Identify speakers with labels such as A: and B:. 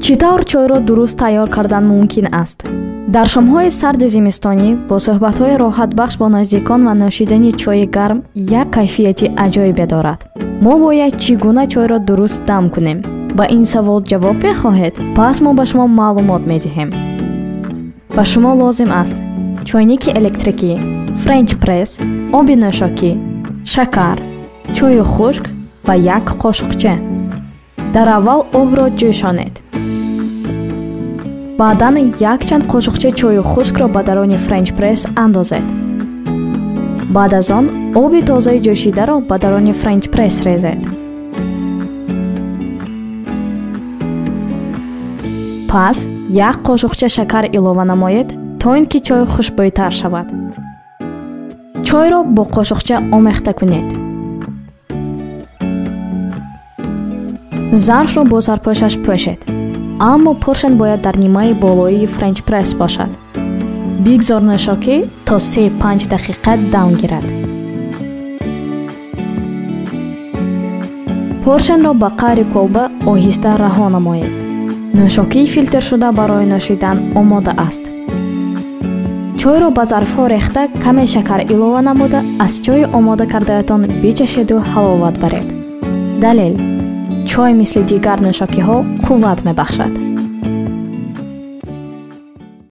A: чӣ тавр чойро дуруст тайёр кардан мумкин аст? дар шомҳои сарди зимистонӣ бо суҳбатҳои роҳатбахш бо наздикон ва нӯшидани чойи гарм як кайфияти аҷоибе дорад. мо бояд чӣ гуна чойро дуруст дам кунем? ба ин савол ҷавоб мехоҳед? Пас мо ба шумо маълумот медиҳем. ба шумо лозим аст чойники электрикӣ, френч пресс, оби нӯшокӣ, шакар, чойи хушк ва як қошуқча. дар аввал обро ҷӯшонед. баъдан якчанд қошуқча чойи хушкро ба дарони френч пресс андозед. баъд аз он оби тозаи ҷӯшидаро ба дарони френч пресс резед. пас як қошуқча шакар илова намоед то ин ки чой хушбӯйтар шавад. чойро бо қошуқча омехта кунед. зарфро бо сарпӯшаш пӯшед, аммо поршен бояд дар нимаи болоии френч пресс бошад. бигзор нӯшокӣ то 3-5 дақиқа дам гирад. поршенро ба қаъри колба оҳиста раҳо намоед. нӯшокии филтршуда барои нӯшидан омода аст. чойро ба зарфҳо рехта каме шакар илова намуда аз чойи омода кардаатон бичашеду ҳаловат баред. далел: чой мисли дигар нӯшокиҳо қувват мебахшад.